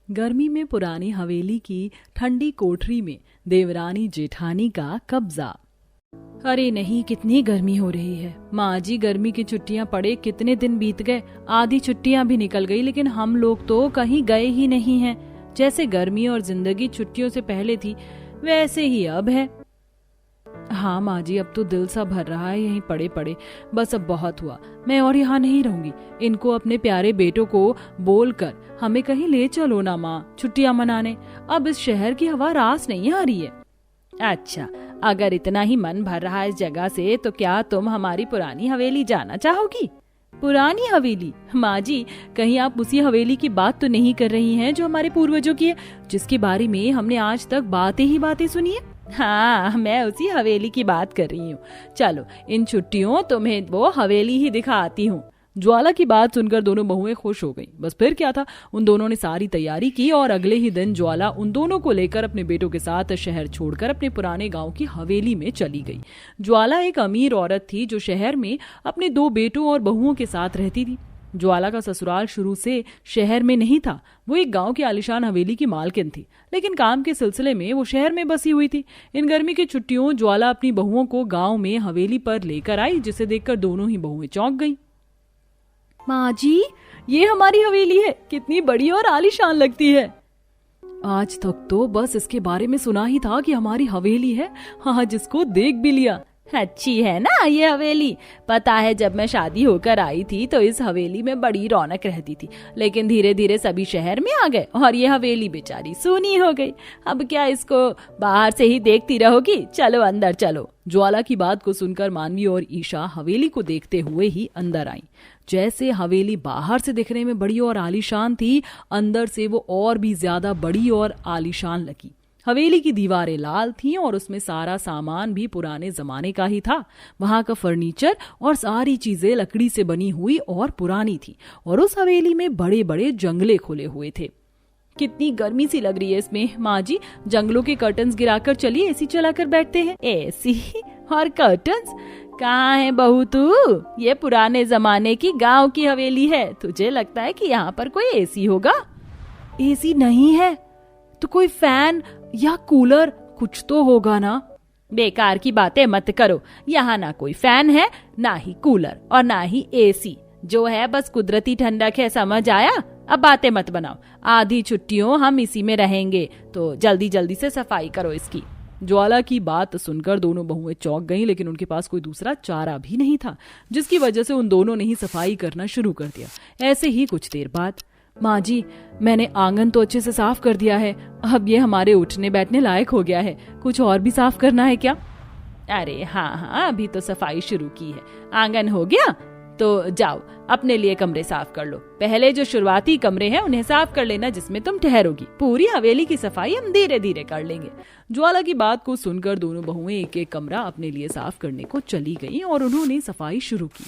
गर्मी में पुरानी हवेली की ठंडी कोठरी में देवरानी जेठानी का कब्जा। अरे नहीं, कितनी गर्मी हो रही है माँ जी। गर्मी की छुट्टियां पड़े कितने दिन बीत गए, आधी छुट्टियां भी निकल गई, लेकिन हम लोग तो कहीं गए ही नहीं हैं। जैसे गर्मी और जिंदगी छुट्टियों से पहले थी वैसे ही अब है। हाँ माँ जी, अब तो दिल सा भर रहा है यहीं पड़े पड़े। बस अब बहुत हुआ, मैं और यहाँ नहीं रहूंगी। इनको अपने प्यारे बेटों को बोलकर हमें कहीं ले चलो ना माँ, छुट्टियां मनाने। अब इस शहर की हवा रास नहीं आ रही है। अच्छा, अगर इतना ही मन भर रहा है इस जगह से, तो क्या तुम हमारी पुरानी हवेली जाना चाहोगी? पुरानी हवेली? माँ जी, कहीं आप उसी हवेली की बात तो नहीं कर रही हैं जो हमारे पूर्वजों की है, जिसके बारे में हमने आज तक बातें ही बातें सुनी है? हाँ, मैं उसी हवेली की बात कर रही हूँ। चलो, इन छुट्टियों तुम्हें वो हवेली ही दिखा आती हूँ। ज्वाला की बात सुनकर दोनों बहुएं खुश हो गईं। बस फिर क्या था, उन दोनों ने सारी तैयारी की और अगले ही दिन ज्वाला उन दोनों को लेकर अपने बेटों के साथ शहर छोड़कर अपने पुराने गांव की हवेली में चली गई। ज्वाला एक अमीर औरत थी जो शहर में अपने 2 बेटों और बहुओं के साथ रहती थी। ज्वाला का ससुराल शुरू से शहर में नहीं था। वो एक गांव की आलीशान हवेली की मालकिन थी, लेकिन काम के सिलसिले में वो शहर में बसी हुई थी। इन गर्मी की छुट्टियों ज्वाला अपनी बहुओं को गांव में हवेली पर लेकर आई, जिसे देखकर दोनों ही बहुएं चौंक गईं। माँ जी, ये हमारी हवेली है, कितनी बड़ी और आलीशान लगती है। आज तक तो बस इसके बारे में सुना ही था कि हमारी हवेली है, हाँ, जिसको देख भी लिया। अच्छी है ना ये हवेली? पता है, जब मैं शादी होकर आई थी तो इस हवेली में बड़ी रौनक रहती थी, लेकिन धीरे धीरे सभी शहर में आ गए और ये हवेली बेचारी सूनी हो गई। अब क्या इसको बाहर से ही देखती रहोगी? चलो अंदर चलो। ज्वाला की बात को सुनकर मानवी और ईशा हवेली को देखते हुए ही अंदर आई। जैसे हवेली बाहर से दिखने में बड़ी और आलीशान थी, अंदर से वो और भी ज्यादा बड़ी और आलीशान लगी। हवेली की दीवारें लाल थीं और उसमें सारा सामान भी पुराने जमाने का ही था। वहां का फर्नीचर और सारी चीजें लकड़ी से बनी हुई और पुरानी थी, और उस हवेली में बड़े बड़े जंगले खुले हुए थे। कितनी गर्मी सी लग रही है इसमें माँ जी। जंगलों के कर्टन्स गिराकर चलिए एसी चलाकर बैठते हैं। एसी और कर्टन्स? कहाँ है बहू तू? ये पुराने जमाने की गांव की हवेली है, तुझे लगता है कि यहाँ पर कोई एसी होगा? एसी नहीं है तो कोई फैन या कूलर कुछ तो होगा ना। बेकार की बातें मत करो, यहाँ ना कोई फैन है, ना ही कूलर और ना ही एसी। जो है बस कुदरती ठंडक है, समझ आया? अब बातें मत बनाओ। आधी छुट्टियों हम इसी में रहेंगे, तो जल्दी जल्दी से सफाई करो इसकी। ज्वाला की बात सुनकर दोनों बहुएं चौंक गईं, लेकिन उनके पास कोई दूसरा चारा भी नहीं था, जिसकी वजह से उन दोनों ने ही सफाई करना शुरू कर दिया। ऐसे ही कुछ देर बाद, माँ जी, मैंने आंगन तो अच्छे से साफ कर दिया है, अब ये हमारे उठने बैठने लायक हो गया है। कुछ और भी साफ करना है क्या? अरे हाँ, अभी तो सफाई शुरू की है। आंगन हो गया तो जाओ अपने लिए कमरे साफ कर लो। पहले जो शुरुआती कमरे हैं उन्हें साफ कर लेना, जिसमें तुम ठहरोगी। पूरी हवेली की सफाई हम धीरे धीरे कर लेंगे। ज्वाला की बात को सुनकर दोनों बहुएं एक एक कमरा अपने लिए साफ करने को चली गईं और उन्होंने सफाई शुरू की।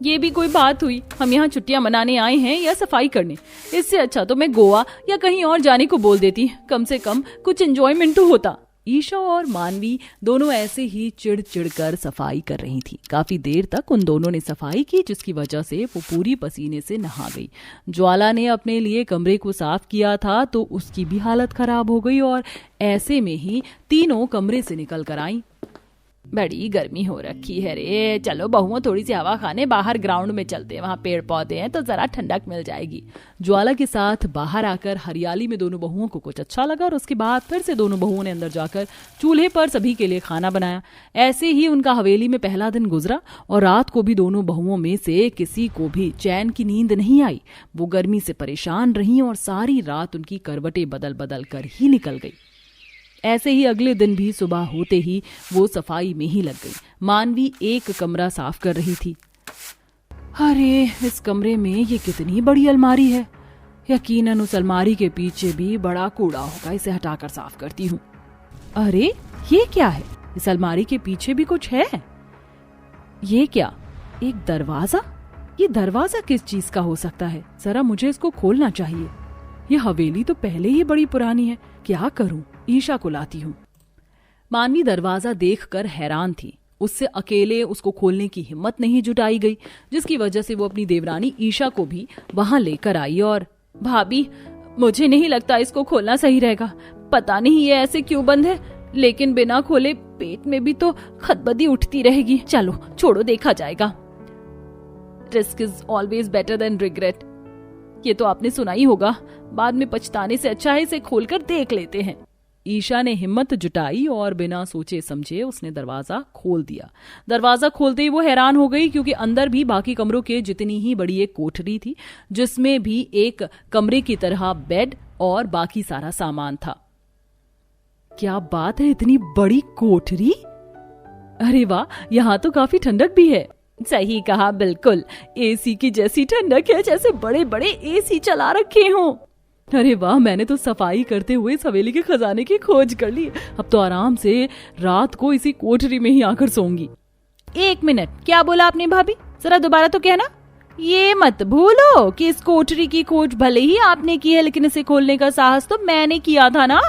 ये भी कोई बात हुई? हम यहाँ छुट्टियां मनाने आए हैं या सफाई करने? इससे अच्छा तो मैं गोवा या कहीं और जाने को बोल देती, कम से कम कुछ एंजॉयमेंट तो होता। ईशा और मानवी दोनों ऐसे ही चिढ़ कर सफाई कर रही थी। काफी देर तक उन दोनों ने सफाई की, जिसकी वजह से वो पूरी पसीने से नहा गई। ज्वाला ने अपने लिए कमरे को साफ किया था तो उसकी भी हालत खराब हो गई, और ऐसे में ही तीनों कमरे से निकल कर आई। बड़ी गर्मी हो रखी है रे, चलो बहुओं थोड़ी सी हवा खाने बाहर ग्राउंड में चलते हैं, वहाँ पेड़ पौधे हैं तो जरा ठंडक मिल जाएगी। ज्वाला के साथ बाहर आकर हरियाली में दोनों बहुओं को कुछ अच्छा लगा, और उसके बाद फिर से दोनों बहुओं ने अंदर जाकर चूल्हे पर सभी के लिए खाना बनाया। ऐसे ही उनका हवेली में पहला दिन गुजरा, और रात को भी दोनों बहुओं में से किसी को भी चैन की नींद नहीं आई। वो गर्मी से परेशान रहीं और सारी रात उनकी करवटें बदल बदल कर ही निकल गई। ऐसे ही अगले दिन भी सुबह होते ही वो सफाई में ही लग गई। मानवी एक कमरा साफ कर रही थी। अरे, इस कमरे में ये कितनी बड़ी अलमारी है। यकीनन उस अलमारी के पीछे भी बड़ा कूड़ा होगा, इसे हटाकर साफ करती हूँ। अरे, ये क्या है? इस अलमारी के पीछे भी कुछ है। ये क्या, एक दरवाजा? ये दरवाजा किस चीज का हो सकता है? जरा मुझे इसको खोलना चाहिए। ये हवेली तो पहले ही बड़ी पुरानी है, क्या करूं? ईशा को लाती हूँ। मानवी दरवाजा देखकर हैरान थी। उससे अकेले उसको खोलने की हिम्मत नहीं जुटाई गई, जिसकी वजह से वो अपनी देवरानी ईशा को भी वहां लेकर आई और भाभी, मुझे नहीं लगता इसको खोलना सही रहेगा। पता नहीं ये ऐसे क्यों बंद है, लेकिन बिना खोले पेट में भी तो खदबदी उठती रहेगी। चलो छोड़ो, देखा जाएगा। Risk is always better than regret. ये तो आपने सुना ही होगा, बाद में पछताने से अच्छा है इसे खोलकर देख लेते हैं। ईशा ने हिम्मत जुटाई और बिना सोचे समझे उसने दरवाजा खोल दिया। दरवाजा खोलते ही वो हैरान हो गई, क्योंकि अंदर भी बाकी कमरों के जितनी ही बड़ी एक कोठरी थी, जिसमें भी एक कमरे की तरह बेड और बाकी सारा सामान था। क्या बात है, इतनी बड़ी कोठरी! अरे वाह, यहाँ तो काफी ठंडक भी है। सही कहा, बिल्कुल एसी की जैसी ठंडक है, जैसे बड़े बड़े एसी चला रखे हों। अरे वाह, मैंने तो सफाई करते हुए इस हवेली के खजाने की खोज कर ली। अब तो आराम से रात को इसी कोठरी में ही आकर सोऊंगी। एक मिनट, क्या बोला आपने भाभी? जरा दोबारा तो कहना। ये मत भूलो कि इस कोठरी की खोज भले ही आपने की है, लेकिन इसे खोलने का साहस तो मैंने किया था ना।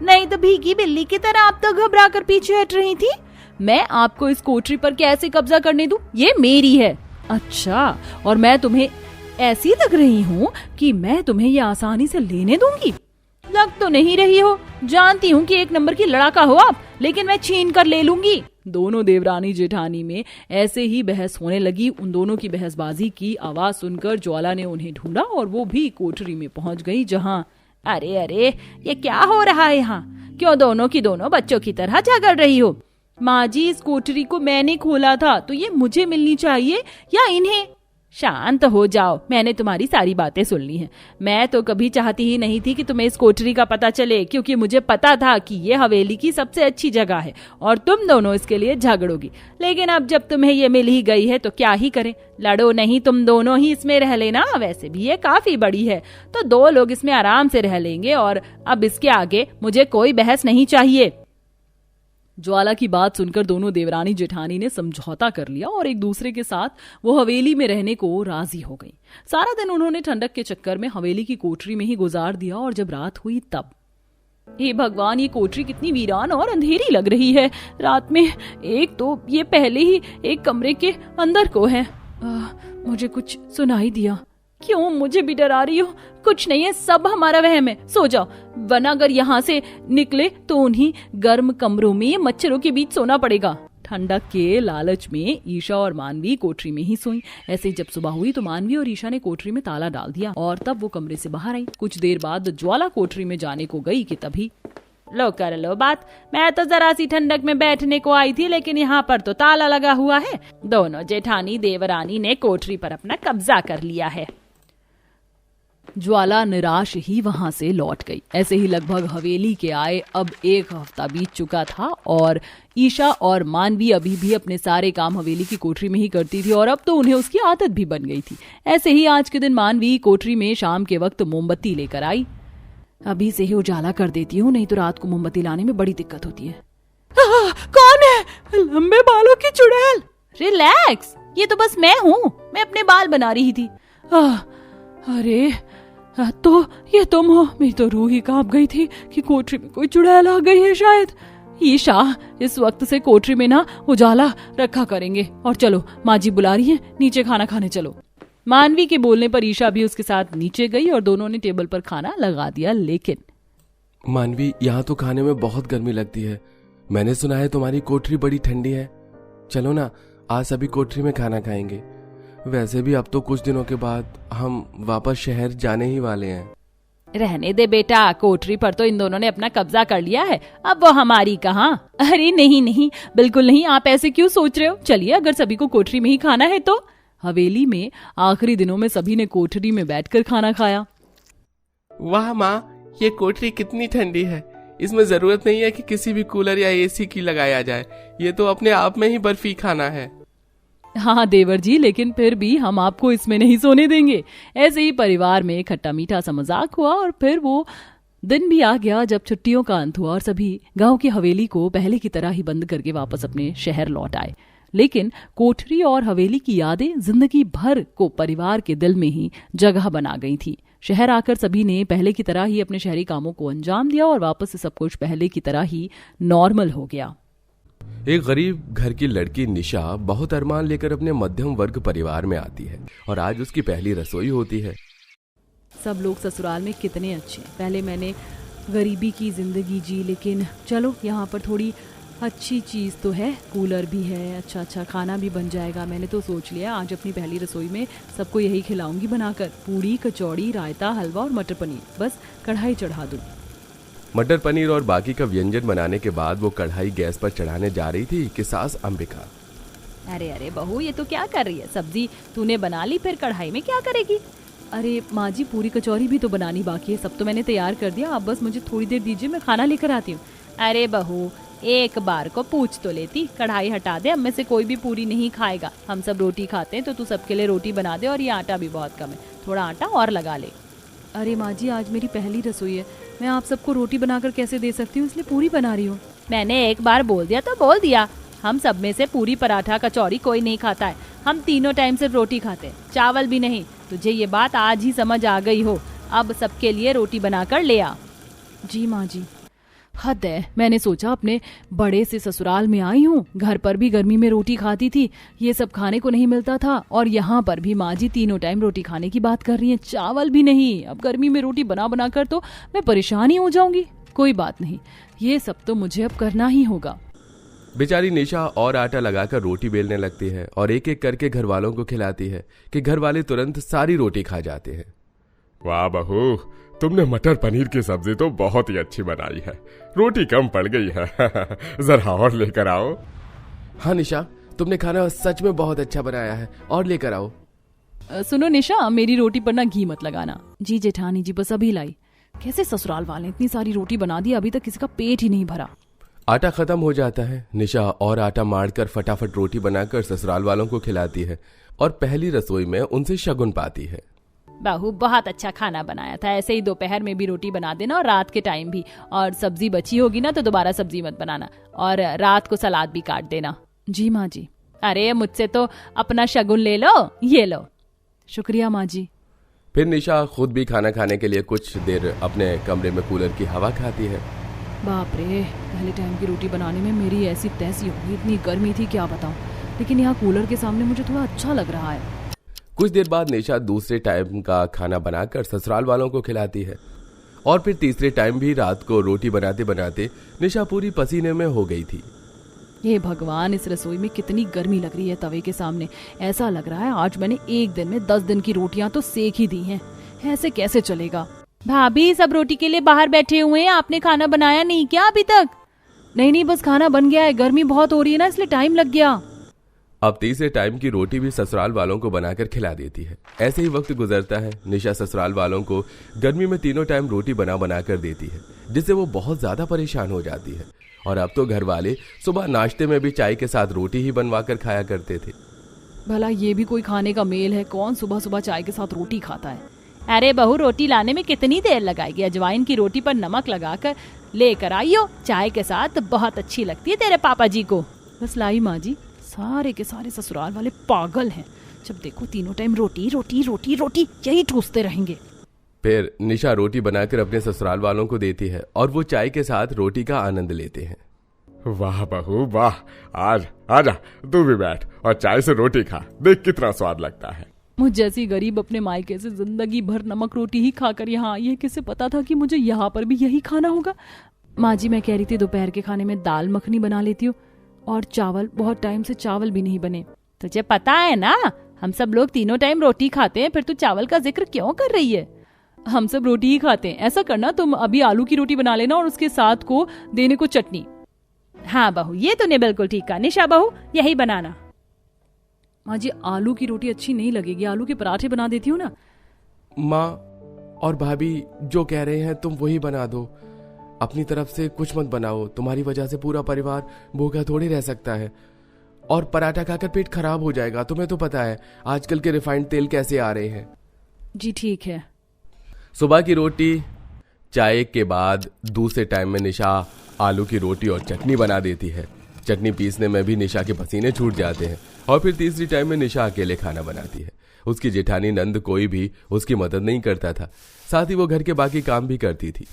नहीं तो भीगी बिल्ली की तरह आप तो घबरा कर पीछे हट रही थी। मैं आपको इस कोठरी पर कैसे कब्जा करने दूं? ये मेरी है। अच्छा, और मैं तुम्हें ऐसी लग रही हूँ कि मैं तुम्हें ये आसानी से लेने दूंगी? लग तो नहीं रही हो। जानती हूँ कि एक नंबर की लड़ाका हो आप, लेकिन मैं छीन कर ले लूंगी। दोनों देवरानी जेठानी में ऐसे ही बहस होने लगी। उन दोनों की बहसबाजी की आवाज सुनकर ज्वाला ने उन्हें ढूंढा और वो भी कोठरी में पहुंच गई, जहाँ अरे अरे, ये क्या हो रहा है यहाँ? क्यों दोनों की दोनों बच्चों की तरह झगड़ रही हो? माँ जी, इस कोठरी को मैंने खोला था, तो ये मुझे मिलनी चाहिए या इन्हें? शांत हो जाओ, मैंने तुम्हारी सारी बातें सुन ली हैं। मैं तो कभी चाहती ही नहीं थी कि तुम्हें इस कोठरी का पता चले, क्योंकि मुझे पता था कि ये हवेली की सबसे अच्छी जगह है और तुम दोनों इसके लिए झगड़ोगी। लेकिन अब जब तुम्हें ये मिल ही गई है तो क्या ही करें? लड़ो नहीं, तुम दोनों ही इसमें रह लेना। वैसे भी ये काफी बड़ी है, तो 2 लोग इसमें आराम से रह लेंगे, और अब इसके आगे मुझे कोई बहस नहीं चाहिए। ज्वाला की बात सुनकर दोनों देवरानी जेठानी ने समझौता कर लिया और एक दूसरे के साथ वो हवेली में रहने को राजी हो गई। सारा दिन उन्होंने ठंडक के चक्कर में हवेली की कोठरी में ही गुजार दिया, और जब रात हुई तब, हे भगवान, ये कोठरी कितनी वीरान और अंधेरी लग रही है रात में। एक तो ये पहले ही एक कमरे के अंदर को है। मुझे कुछ सुनाई दिया। क्यों मुझे भी डरा रही हो? कुछ नहीं है, सब हमारा वहम है। सो जाओ, वरना अगर यहाँ से निकले तो उन्हीं गर्म कमरों में मच्छरों के बीच सोना पड़ेगा। ठंडक के लालच में ईशा और मानवी कोठरी में ही सोई। ऐसे जब सुबह हुई तो मानवी और ईशा ने कोठरी में ताला डाल दिया और तब वो कमरे से बाहर आई। कुछ देर बाद ज्वाला कोठरी में जाने को गई कि तभी, लो कर लो बात, मैं तो जरा सी ठंडक में बैठने को आई थी, लेकिन यहाँ पर तो ताला लगा हुआ है। दोनों जेठानी देवरानी ने कोठरी पर अपना कब्जा कर लिया है। ज्वाला निराश ही वहां से लौट गई। ऐसे ही लगभग हवेली के आए अब 1 हफ्ता बीत चुका था और ईशा और मानवी अभी भी अपने सारे काम हवेली की कोठरी में ही करती थी और अब तो उन्हें उसकी आदत भी बन गई थी। ऐसे ही आज के दिन मानवी कोठरी में शाम के वक्त मोमबत्ती लेकर आई। अभी से ही उजाला कर देती हूँ, नहीं तो रात को मोमबत्ती लाने में बड़ी दिक्कत होती है। कौन है? लंबे बालों की चुड़ैल। रिलैक्स, ये तो बस मैं हूँ, मैं अपने बाल बना रही थी। अरे तो ये तुम हो? मेरी तो रूह ही कांप गई थी कि कोठरी में कोई चुड़ैल आ गई है शायद। ईशा, इस वक्त से कोठरी में ना उजाला रखा करेंगे, और चलो माँ जी बुला रही है, नीचे खाना खाने चलो। मानवी के बोलने पर ईशा भी उसके साथ नीचे गई और दोनों ने टेबल पर खाना लगा दिया। लेकिन मानवी, यहाँ तो खाने में बहुत गर्मी लगती है। मैंने सुना है तुम्हारी कोठरी बड़ी ठंडी है। चलो ना, आज सभी कोठरी में खाना खाएंगे। वैसे भी अब तो कुछ दिनों के बाद हम वापस शहर जाने ही वाले हैं। रहने दे बेटा, कोठरी पर तो इन दोनों ने अपना कब्जा कर लिया है, अब वो हमारी कहाँ। अरे नहीं नहीं, बिल्कुल नहीं, आप ऐसे क्यों सोच रहे हो? चलिए, अगर सभी को कोठरी में ही खाना है तो। हवेली में आखिरी दिनों में सभी ने कोठरी में बैठकर खाना खाया। वाह माँ, ये कोठरी कितनी ठंडी है। इसमें जरूरत नहीं है कि किसी भी कूलर या एसी की लगाया जाए, ये तो अपने आप में ही बर्फी खाना है। हाँ देवर जी, लेकिन फिर भी हम आपको इसमें नहीं सोने देंगे। ऐसे ही परिवार में खट्टा मीठा सा मजाक हुआ और फिर वो दिन भी आ गया जब छुट्टियों का अंत हुआ और सभी गांव की हवेली को पहले की तरह ही बंद करके वापस अपने शहर लौट आए। लेकिन कोठरी और हवेली की यादें जिंदगी भर को परिवार के दिल में ही जगह बना गई थी। शहर आकर सभी ने पहले की तरह ही अपने शहरी कामों को अंजाम दिया और वापस से सब कुछ पहले की तरह ही नॉर्मल हो गया। एक गरीब घर की लड़की निशा बहुत अरमान लेकर अपने मध्यम वर्ग परिवार में आती है और आज उसकी पहली रसोई होती है। सब लोग ससुराल में कितने अच्छे हैं। पहले मैंने गरीबी की ज़िंदगी जी, लेकिन चलो यहाँ पर थोड़ी अच्छी चीज़ तो है, कूलर भी है, अच्छा अच्छा खाना भी बन जाएगा। मैंने तो सोच लिया आज अपनी पहली रसोई में सबको यही खिलाऊंगी बनाकर, पूड़ी, कचौड़ी, रायता, हलवा और मटर पनीर। बस कढ़ाई चढ़ा दूँ। मटर पनीर और बाकी का व्यंजन बनाने के बाद वो कढ़ाई गैस पर चढ़ाने जा रही थी कि सास अंबिका, अरे अरे बहू, ये तो क्या कर रही है? सब्जी तूने बना ली, फिर कढ़ाई में क्या करेगी? अरे माँ जी, पूरी कचौरी भी तो बनानी बाकी है, सब तो मैंने तैयार कर दिया, आप बस मुझे थोड़ी देर दीजिए, मैं खाना लेकर आती हूँ। अरे बहू, एक बार को पूछ तो लेती, कढ़ाई हटा दे, हम में से कोई भी पूरी नहीं खाएगा, हम सब रोटी खाते हैं, तो तू सबके लिए रोटी बना दे, और ये आटा भी बहुत कम है, थोड़ा आटा और लगा ले। अरे माँ जी, आज मेरी पहली रसोई है, मैं आप सबको रोटी बनाकर कैसे दे सकती हूँ, इसलिए पूरी बना रही हूँ। मैंने एक बार बोल दिया तो बोल दिया, हम सब में से पूरी, पराठा, कचौड़ी कोई नहीं खाता है, हम तीनों टाइम सिर्फ रोटी खाते हैं, चावल भी नहीं। तुझे ये बात आज ही समझ आ गई हो, अब सबके लिए रोटी बनाकर ले आ। जी माँ जी। हद है, मैंने सोचा अपने बड़े से ससुराल में आई हूँ, घर पर भी गर्मी में रोटी खाती थी, ये सब खाने को नहीं मिलता था, और यहाँ पर भी माँ जी तीनों टाइम रोटी खाने की बात कर रही हैं, चावल भी नहीं। अब गर्मी में रोटी बना बना कर तो मैं परेशान ही हो जाऊंगी। कोई बात नहीं, ये सब तो मुझे अब करना ही होगा। बेचारी निशा और आटा लगाकर रोटी बेलने लगती है और एक एक करके घर वालों को खिलाती है कि घर वाले तुरंत सारी रोटी खा जाते हैं। वाह बहू, तुमने मटर पनीर की सब्जी तो बहुत ही अच्छी बनाई है, रोटी कम पड़ गई है। जरा और लेकर आओ। हाँ निशा, तुमने खाना सच में बहुत अच्छा बनाया है, और लेकर आओ। सुनो निशा, मेरी रोटी पर ना घी मत लगाना। जी जेठानी जी, बस अभी लाई। कैसे ससुराल वाले इतनी सारी रोटी बना दी, अभी तक किसी का पेट ही नहीं भरा। आटा खत्म हो जाता है। निशा और आटा मारकर फटाफट रोटी बनाकर ससुराल वालों को खिलाती है और पहली रसोई में उनसे शगुन पाती है। बहू, बहुत अच्छा खाना बनाया था, ऐसे ही दोपहर में भी रोटी बना देना और रात के टाइम भी, और सब्जी बची होगी ना तो दोबारा सब्जी मत बनाना, और रात को सलाद भी काट देना। जी माँ जी। अरे मुझसे तो अपना शगुन ले लो, ये लो। शुक्रिया माँ जी। फिर निशा खुद भी खाना खाने के लिए कुछ देर अपने कमरे में कूलर की हवा खाती है। बाप रे, पहले टाइम की रोटी बनाने में मेरी ऐसी तैसी होगी, इतनी गर्मी थी क्या बताऊं, लेकिन यहाँ कूलर के सामने मुझे थोड़ा अच्छा लग रहा है। कुछ देर बाद निशा दूसरे टाइम का खाना बनाकर ससुराल वालों को खिलाती है, और फिर तीसरे टाइम भी रात को रोटी बनाते बनाते निशा पूरी पसीने में हो गई थी। हे भगवान, इस रसोई में कितनी गर्मी लग रही है तवे के सामने, ऐसा लग रहा है आज मैंने एक दिन में 10 दिन की रोटियां तो सेक ही दी हैं, ऐसे कैसे चलेगा। भाभी, सब रोटी के लिए बाहर बैठे हुए हैं, आपने खाना बनाया नहीं क्या अभी तक? नहीं, बस खाना बन गया है, गर्मी बहुत हो रही है ना, इसलिए टाइम लग गया। अब तीसरे टाइम की रोटी भी ससुराल वालों को बनाकर खिला देती है। ऐसे ही वक्त गुजरता है। निशा ससुराल वालों को गर्मी में तीनों टाइम रोटी बना कर देती है, जिससे वो बहुत ज्यादा परेशान हो जाती है। और अब तो घर वाले सुबह नाश्ते में भी चाय के साथ रोटी ही बनवा कर खाया करते थे। भला ये भी कोई खाने का मेल है, कौन सुबह सुबह चाय के साथ रोटी खाता है। अरे बहू, रोटी लाने में कितनी देर लगाएगी, अजवाइन की रोटी पर नमक लगाकर लेकर आइयो, चाय के साथ बहुत अच्छी लगती है तेरे पापा जी को। बस लाई माँ जी। सारे के सारे ससुराल वाले पागल हैं, जब देखो तीनों टाइम रोटी रोटी रोटी रोटी यही ठूसते रहेंगे। फिर निशा रोटी बनाकर अपने ससुराल वालों को देती है और वो चाय के साथ रोटी का आनंद लेते हैं। वाह बहू वाह, आज आजा तू भी बैठ और चाय से रोटी खा, देख कितना स्वाद लगता है। मुझ जैसी गरीब अपने मायके से जिंदगी भर नमक रोटी ही खाकर यहाँ आई है, किसे पता था कि मुझे यहाँ पर भी यही खाना होगा। माँ जी, मैं कह रही थी दोपहर के खाने में दाल मखनी बना लेती हूँ, और चावल, बहुत टाइम से चावल भी नहीं बने। तुझे पता है ना, हम सब लोग तीनों टाइम रोटी खाते हैं, फिर तू चावल का जिक्र क्यों कर रही है? हम सब रोटी ही खाते हैं। ऐसा करना, तुम अभी आलू की रोटी बना लेना और उसके साथ को देने को चटनी। हाँ बहू, ये तूने बिल्कुल ठीक कहा। निशा बहू, यही बनाना। माँ जी, आलू की रोटी अच्छी नहीं लगेगी, आलू के पराठे बना देती हूँ ना। माँ और भाभी जो कह रहे हैं तुम वही बना दो, अपनी तरफ से कुछ मत बनाओ, तुम्हारी वजह से पूरा परिवार भूखा थोड़ी रह सकता है, और पराठा खाकर पेट खराब हो जाएगा। तुम्हें तो पता है आजकल के रिफाइंड तेल कैसे आ रहे हैं। जी ठीक है। सुबह की रोटी चाय के बाद दूसरे टाइम में निशा आलू की रोटी और चटनी बना देती है। चटनी पीसने में भी निशा के पसीने छूट जाते हैं। और फिर तीसरी टाइम में निशा अकेले खाना बनाती है। उसकी जेठानी नंद कोई भी उसकी मदद नहीं करता था, साथ ही वो घर के बाकी काम भी करती थी।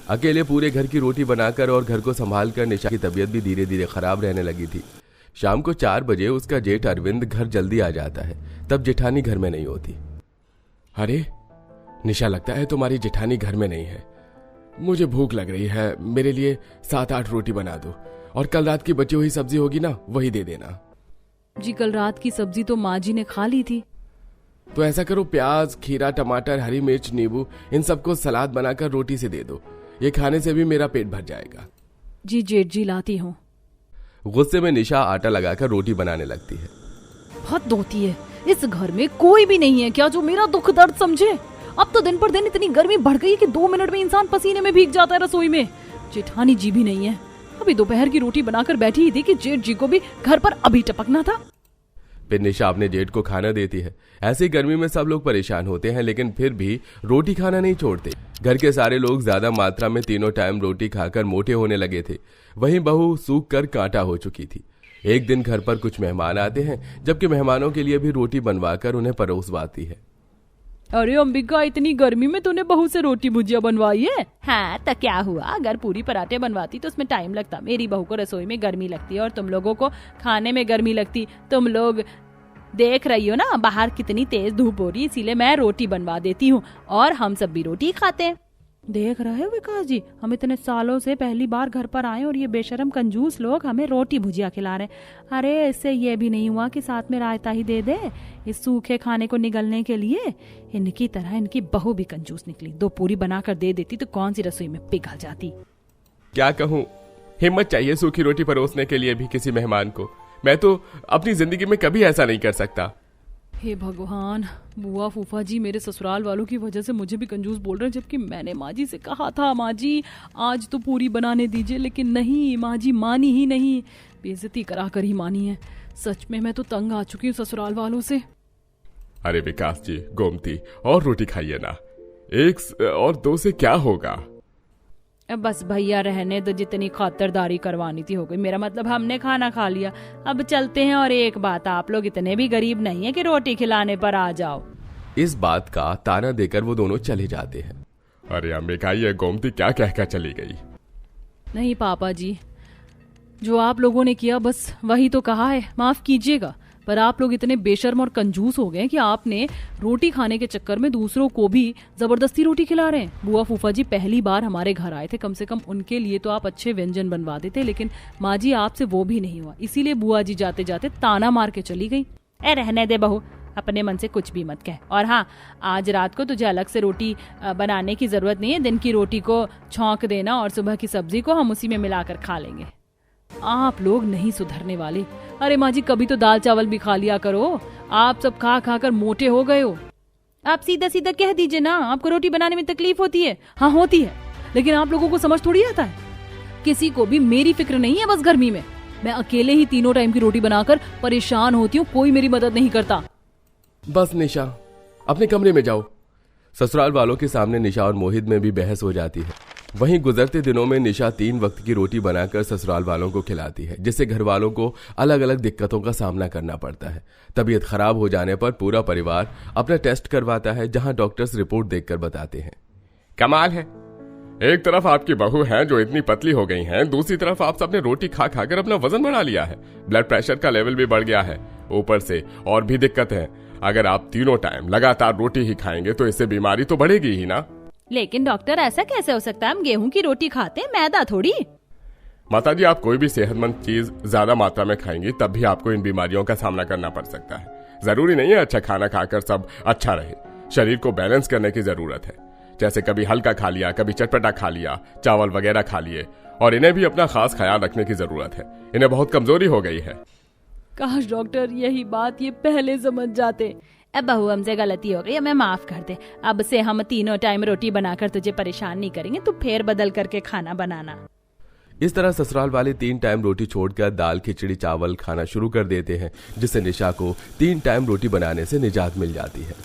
अकेले पूरे घर की रोटी बनाकर और घर को संभाल कर निशा की तबीयत भी धीरे धीरे खराब रहने लगी थी। शाम को 4 बजे उसका जेठ अरविंद घर जल्दी आ जाता है, तब जेठानी घर में नहीं होती। अरे निशा, लगता है तुम्हारी जेठानी घर में नहीं है। मुझे भूख लग रही है, मेरे लिए 7-8 रोटी बना दो, और कल रात की बची हुई सब्जी होगी ना, वही दे देना। जी कल रात की सब्जी तो माँ जी ने खा ली थी। तो ऐसा करो, प्याज, खीरा, टमाटर, हरी मिर्च, नींबू, इन सबको सलाद बनाकर रोटी से दे दो। ये खाने से भी मेरा पेट भर जाएगा। जी जेठ जी लाती हूँ। गुस्से में निशा आटा लगाकर रोटी बनाने लगती है। बहुत होती है, इस घर में कोई भी नहीं है क्या जो मेरा दुख दर्द समझे। अब तो दिन पर दिन इतनी गर्मी बढ़ गई है कि 2 मिनट में इंसान पसीने में भीग जाता है रसोई में। जेठानी जी भी नहीं है। अभी दोपहर की रोटी बनाकर बैठी ही थी कि जेठ जी को भी घर पर अभी टपकना था। फिर निशा अपने जेठ को खाना देती है। ऐसी गर्मी में सब लोग परेशान होते हैं, लेकिन फिर भी रोटी खाना नहीं छोड़ते। घर के सारे लोग ज्यादा मात्रा में तीनों टाइम रोटी खाकर मोटे होने लगे थे। वहीं बहू सूख कर कांटा हो चुकी थी। एक दिन घर पर कुछ मेहमान आते हैं, जबकि मेहमानों के लिए भी रोटी बनवाकर उन्हें परोसवाती है। अरे अंबिका, इतनी गर्मी में तूने बहू से रोटी भुजिया बनवाई है? हाँ तो क्या हुआ, अगर पूरी पराठे बनवाती तो उसमें टाइम लगता। मेरी बहू को रसोई में गर्मी लगती है और तुम लोगों को खाने में गर्मी लगती। तुम लोग देख रही हो ना बाहर कितनी तेज धूप हो रही है, इसीलिए मैं रोटी बनवा देती हूँ और हम सब भी रोटी खाते हैं। देख रहे हो विकास जी, हम इतने सालों से पहली बार घर पर आए और ये बेशरम कंजूस लोग हमें रोटी भुजिया खिला रहे। अरे इससे ये भी नहीं हुआ कि साथ में रायता ही दे दे इस सूखे खाने को निगलने के लिए। इनकी तरह इनकी बहू भी कंजूस निकली। 2 पूरी बनाकर दे देती तो कौन सी रसोई में पिघल जाती। क्या कहूँ, हिम्मत चाहिए सूखी रोटी परोसने के लिए भी किसी मेहमान को। मैं तो अपनी जिंदगी में कभी ऐसा नहीं कर सकता। हे भगवान, बुआ फूफा जी मेरे ससुराल वालों की वजह से मुझे भी कंजूस बोल रहे हैं, जबकि मैंने माँ जी से कहा था माँ जी आज तो पूरी बनाने दीजिए, लेकिन नहीं, माँ जी मानी ही नहीं। बेइज्जती करा कर ही मानी है। सच में मैं तो तंग आ चुकी हूँ ससुराल वालों से। अरे विकास जी, गोमती और रोटी खाइए ना, 1 और 2 से क्या होगा। बस भैया रहने दो, जितनी खातिरदारी करवानी थी हो गई। मेरा मतलब हमने खाना खा लिया, अब चलते हैं। और एक बात, आप लोग इतने भी गरीब नहीं है कि रोटी खिलाने पर आ जाओ। इस बात का ताना देकर वो दोनों चले जाते हैं। अरे अंबिका, ये गोमती क्या कहकर चली गई। नहीं पापा जी, जो आप लोगों ने किया बस वही तो कहा है, माफ कीजिएगा। पर आप लोग इतने बेशर्म और कंजूस हो गए कि आपने रोटी खाने के चक्कर में दूसरों को भी जबरदस्ती रोटी खिला रहे हैं। बुआ फूफा जी पहली बार हमारे घर आए थे, कम से कम उनके लिए तो आप अच्छे व्यंजन बनवा देते, लेकिन माँ जी आपसे वो भी नहीं हुआ। इसीलिए बुआ जी जाते जाते ताना मार के चली गई। रहने दे बहू, अपने मन से कुछ भी मत कह। और हाँ, आज रात को तुझे अलग से रोटी बनाने की जरूरत नहीं है। दिन की रोटी को छौंक देना और सुबह की सब्जी को हम उसी में मिलाकर खा लेंगे। आप लोग नहीं सुधरने वाले। अरे माँ जी, कभी तो दाल चावल भी खा लिया करो। आप सब खा खा कर मोटे हो गए हो। आप सीधा सीधा कह दीजिए ना, आपको रोटी बनाने में तकलीफ होती है। हाँ होती है, लेकिन आप लोगों को समझ थोड़ी आता है। किसी को भी मेरी फिक्र नहीं है। बस गर्मी में मैं अकेले ही 3 टाइम की रोटी बनाकर परेशान होती हूँ, कोई मेरी मदद नहीं करता। बस निशा, अपने कमरे में जाओ। ससुराल वालों के सामने निशा और मोहित में भी बहस हो जाती है। वहीं गुजरते दिनों में निशा 3 वक्त की रोटी बनाकर ससुराल वालों को खिलाती है, जिससे घर वालों को अलग अलग दिक्कतों का सामना करना पड़ता है। तबीयत खराब हो जाने पर पूरा परिवार अपना टेस्ट करवाता है, जहां डॉक्टर्स रिपोर्ट देखकर बताते हैं। कमाल है, एक तरफ आपकी बहू है जो इतनी पतली हो गई हैं, दूसरी तरफ आप सबने रोटी खा खाकर अपना वजन बढ़ा लिया है। ब्लड प्रेशर का लेवल भी बढ़ गया है। ऊपर से और भी दिक्कत है। अगर आप 3 टाइम लगातार रोटी ही खाएंगे तो इससे बीमारी तो बढ़ेगी ही ना। लेकिन डॉक्टर ऐसा कैसे हो सकता है? हम गेहूं की रोटी खाते हैं, मैदा थोड़ी। माताजी, आप कोई भी सेहतमंद चीज ज्यादा मात्रा में खाएंगी तब भी आपको इन बीमारियों का सामना करना पड़ सकता है। जरूरी नहीं है अच्छा खाना खाकर सब अच्छा रहे। शरीर को बैलेंस करने की जरूरत है। जैसे कभी हल्का खा लिया, कभी चटपटा खा लिया, चावल वगैरह खा लिए। और इन्हें भी अपना खास ख्याल रखने की जरूरत है। इन्हें बहुत कमजोरी हो गई है। काश डॉक्टर यही बात ये पहले समझ जाते। अब बहू, हमसे गलती हो गई, हमें माफ कर दे। अब से हम 3 टाइम रोटी बनाकर तुझे परेशान नहीं करेंगे। तू फेर बदल करके खाना बनाना। इस तरह ससुराल वाले 3 टाइम रोटी छोड़कर दाल, खिचड़ी, चावल खाना शुरू कर देते हैं, जिससे निशा को 3 टाइम रोटी बनाने से निजात मिल जाती है।